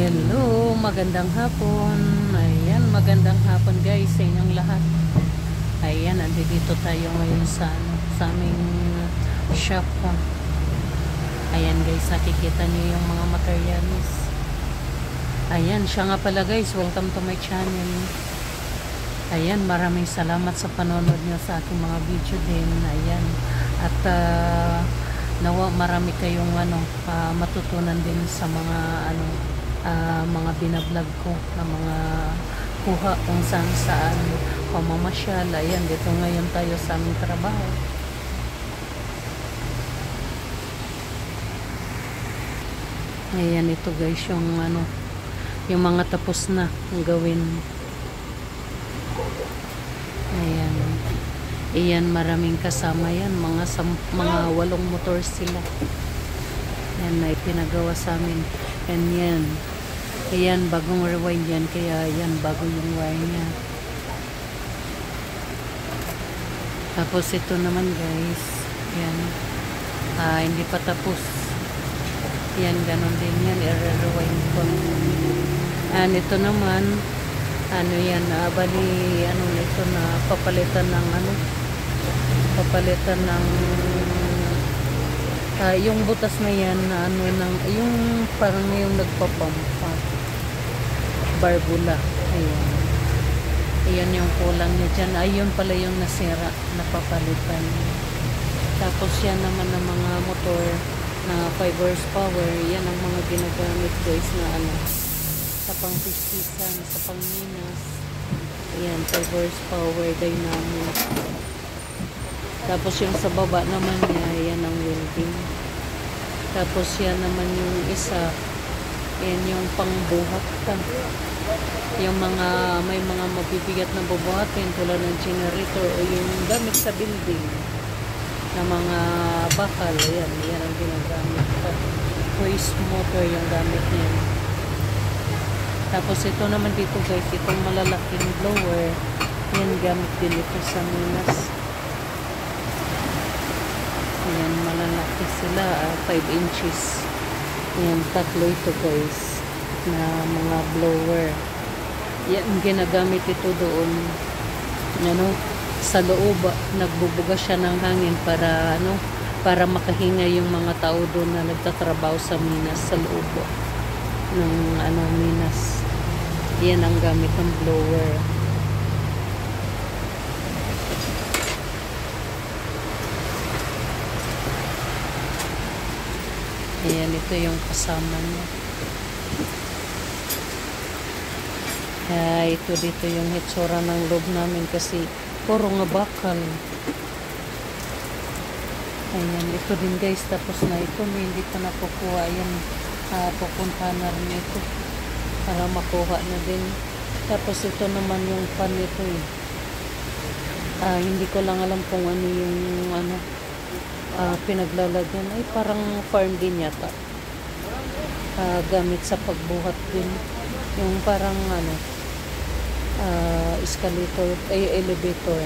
Hello, magandang hapon. Ayan, magandang hapon guys sa inyong lahat. Ayan, andito tayo ngayon sa aming shop. Ayan guys, nakikita niyo yung mga materials. Ayan, siya nga pala guys, welcome to my channel. Ayan, maraming salamat sa panonood niyo sa aking mga video din. Ayan, at nawa marami kayong matutunan din sa mga mga binablog ko na mga kuha kung saan pamamasyal. Ayan, dito ngayon tayo sa aming trabaho. Ayan, ito guys yung mga tapos na gawin. Ayan. Ayan, maraming kasama yan. Mga 8 motor sila. Yan na ipinagawa sa amin. And yan. Ayan, bagong rewind yan. Kaya yan, bago yung wire niya. Tapos ito naman guys. Yan. Hindi pa tapos. Yan, ganon din yan. I-rewind ko. And ito naman, yan, bali, ito na papalitan ng papalitan ng yung butas na yan na yung parang yung nagpapampa barbula. Ayan. Ayan yung kulang niya dyan. Ayun pala yung nasira na papalitan. Tapos yan naman ng mga motor na 5 horsepower. Yan ang mga ginagamit guys na sa pang-pistisan, sa pang-minas. Ayan, 5 horsepower dynamo. Tapos yung sa baba naman niya, yan ang welding. Tapos yan naman yung isa, yan yung pangbuhat ka. Yung may mga mabibigat na bubuhatin tulad ng generator o yung gamit sa building na mga bakal. Yan ang ginagamit pa. Hoist motor yung gamit niya. Tapos ito naman dito guys, itong malalaking blower, yan gamit din ito sa minas. Ayan, malalaki sila, 5 inches. Ayan, tatlo ito guys, na mga blower. Yan, ginagamit ito doon, sa loob. Nagbubuga siya ng hangin para makahinga yung mga tao doon na nagtatrabaho sa minas, sa loob ng minas. Yan ang gamit ng blower. Ayan, ito yung kasama niya. Ito dito yung hitsura ng loob namin kasi puro nga bakal. Ayan, ito din guys, tapos na ito. Hindi pa nakukuha. Ayan, pupunta na rin ito para makuha na din. Tapos ito naman yung pan nito hindi ko lang alam kung ano yung pinaglalagyan. Ay, parang farm din yata. Gamit sa pagbuhat din. Yung parang escalator, elevator.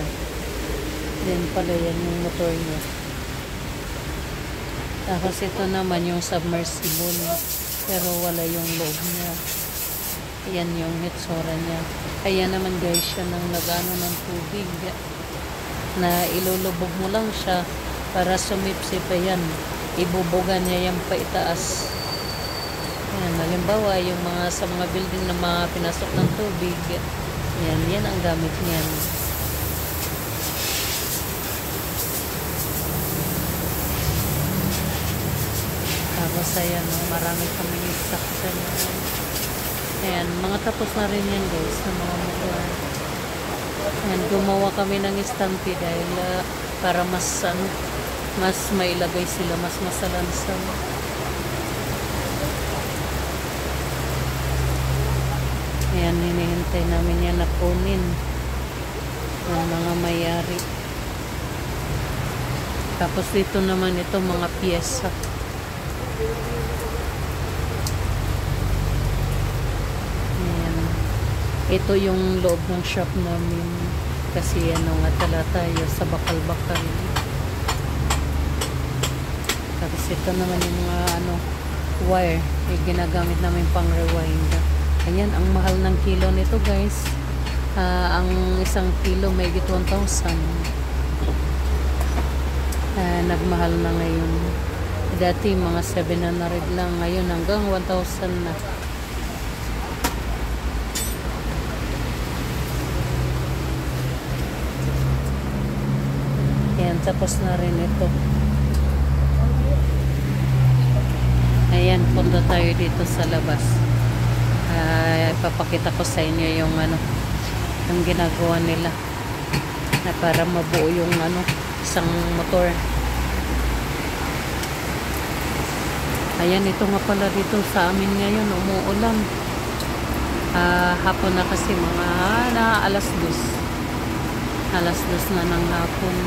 Then pala yan yung motor niya. Tapos ito naman yung submersible. Pero wala yung loob niya. Ayan yung hitsura niya. Ayan naman guys, siya nang nagano ng tubig. Na ilulubog mo lang siya para sumipsip. Ayan. Ibubuga niya yan pa itaas. Ayan, halimbawa yung sa mga building na mga pinasok ng tubig. Ayan, yan ang gamit niyan. Tapos ayan, marami kaming stock sa ayan, mga tapos na rin yan guys na mga motor. Ayan, gumawa kami ng stampede dahil para mas mailagay sila, mas masalansang. Ayan, hinihintay namin yan na kunin ng mga may-ari. Tapos dito naman ito mga piyesa. Ayan. Ito yung loob ng shop namin. Kasi nga tala tayo sa bakal-bakal. Tapos ito naman yung mga wire. Ginagamit namin pang rewind. Ayan, ang mahal ng kilo nito guys. Ang isang kilo may 1,000. Nagmahal na ngayon. Dati mga 700 lang, ngayon hanggang 1,000 na. Ayan, tapos na rin ito. Ayan, punta tayo dito sa labas. Ipapakita ko sa inyo yung ang ginagawa nila na para mabuo yung isang motor. Ayan, ito nga pala dito sa amin ngayon, umuulan. Hapon na kasi mga alas 2. Alas 2 na ng hapon.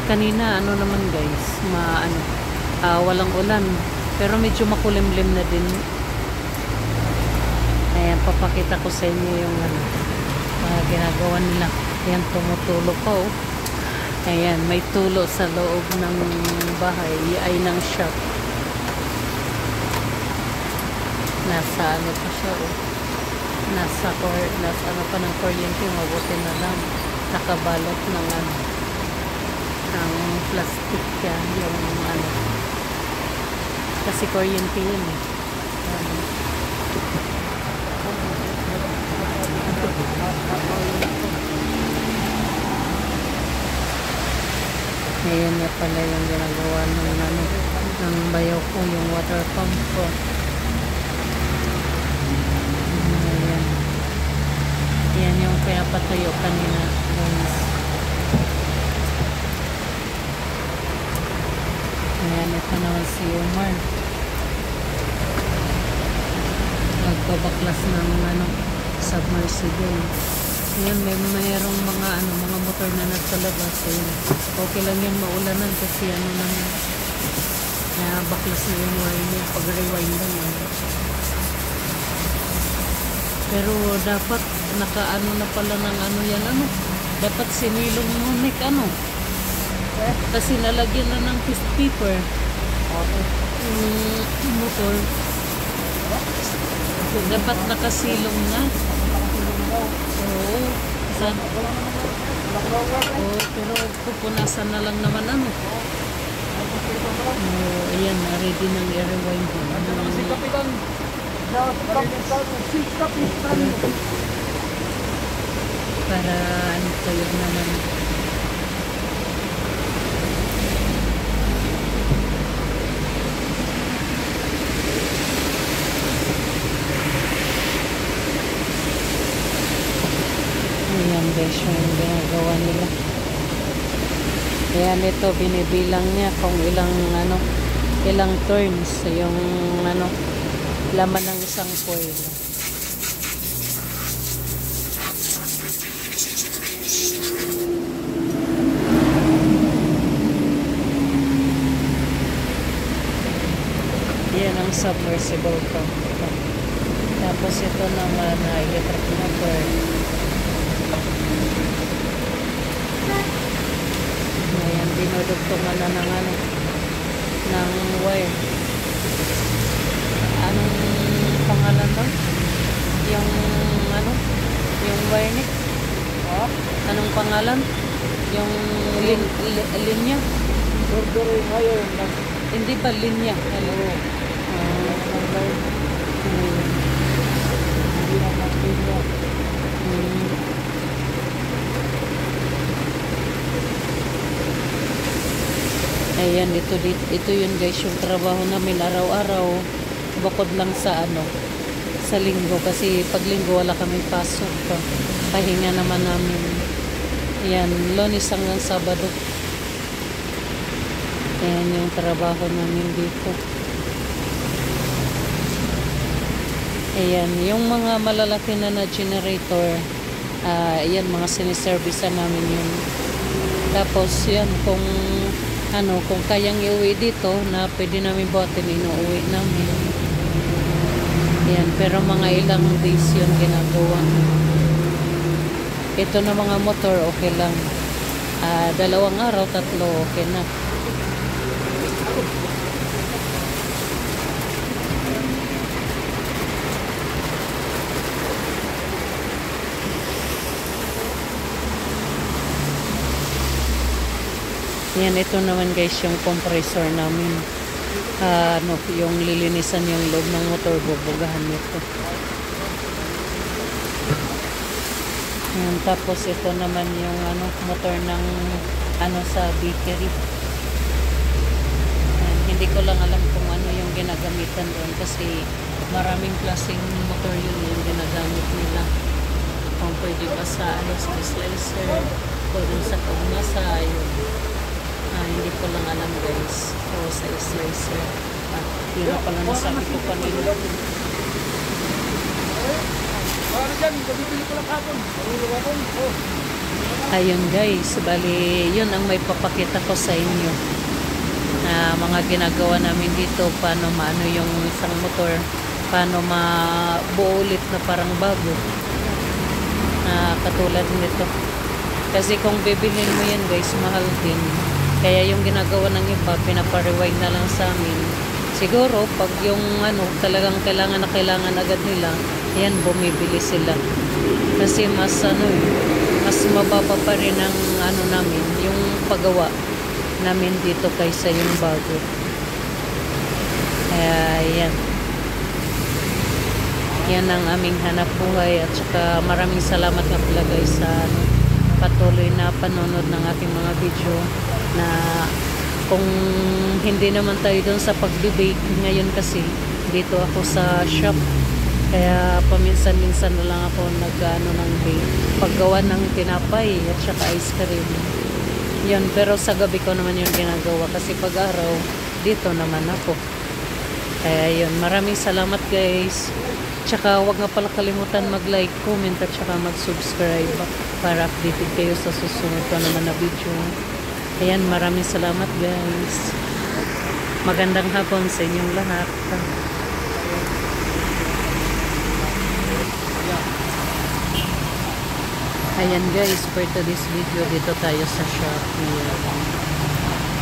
Kanina, naman guys, walang ulan. Pero medyo makulimlim na din. Ayan, papakita ko sa inyo yung ginagawa nila. Ayan, tumutulo pa oh. Ayan, may tulo sa loob ng bahay, ay ng shop. Nasa pa siya oh. Nasa pa ng kuryente, mabuti na lang. Nakabalot ng ng plastic yan, yung kasi kuryente yun eh. Ayan na pala yung ginagawa ng bayaw ko, yung water pump ko. Ayan. Ayan yung pinapatayo kanina guys. Ayan, ito naman si Omar. Magpabaklas ng submersible. Ayan, mayroong mga motor na nasa labas. Ayan. Okay lang yan maulanan kasi naman baklas na yung wire niya pag rewind lang yan. Pero dapat naka na pala ng yan dapat sinilong nunik kasi nalagyan na ng piece paper motor. Dapat nakasilong na. Oo. Pero pupunasan na lang naman ayan, ready ng i-rewind para tayo naman. Ayan guys, yung ginagawa nila. Ayan, ito binibilang niya kung ilang turns yung laman ng isang coil. Yan ang submersible pump. Tapos ito naman ay electric motor. Ayan, dinudugtungan na ng wire. Anong pangalan doon? Yung yung wire nick? Anong pangalan? Yung linya? Hindi ba linya? Ayan, ito yun guys, yung trabaho namin araw-araw, bukod lang sa sa linggo, kasi pag linggo wala kaming pasok, pahinga naman namin. Ayan, Lunes hanggang Sabado. Ayan yung trabaho namin dito. Ayan, yung mga malalaki na generator, ayan, mga siniservisa namin yun. Tapos yan, kung kayang iuwi dito na pwede namin buhatin, inuuwi namin. Yan, pero mga ilang days yun ginagawa. Ito na mga motor, okay lang. 2 araw, 3, okay na. Yan, ito naman guys yung compressor namin. Yung lilinisan yung loob ng motor, bubugahan nito. Yan, tapos ito naman yung motor ng sa bakery. Yan, hindi ko lang alam kung ano yung ginagamitan doon kasi maraming klaseng motor yun yung ginagamit nila. Kung pwede ba sa sa slicer o dun sa pagmasa yun. Hindi ko lang alam guys. O sa slicer. Yun pala nasabi ko kanina. Ayun guys, bali yun ang may papakita ko sa inyo na mga ginagawa namin dito, paano maano yung isang motor, paano mabuo ulit na parang bago, katulad nito. Kasi kung bibilhin mo yan guys, mahal din. Kaya yung ginagawa ng iba, pinapa-rewind na lang sa amin. Siguro pag yung talagang kailangan agad nila, yan, bumibili sila. Kasi mas mas mababa pa rin ang namin, yung paggawa namin dito kaysa yung bago. Kaya yan. Yan ang aming hanap buhay, at saka maraming salamat nga pala guys sa patuloy na panonood ng aking mga video, na kung hindi naman tayo doon sa pagbe-bake ngayon kasi dito ako sa shop, kaya paminsan-minsan na lang ako ng bake, paggawa ng tinapay at saka ice cream yun. Pero sa gabi ko naman yung ginagawa kasi pag araw dito naman ako. Kaya yun, maraming salamat guys. Tsaka wag nga pala kalimutan mag-like, comment at saka mag-subscribe para updated kayo sa susunod ko naman na video. Ayan, maraming salamat guys. Magandang hapon sa inyong lahat. Ayan guys, for today's video, dito tayo sa Shopee.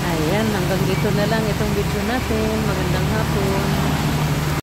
Ayan, hanggang dito na lang itong video natin. Magandang hapon.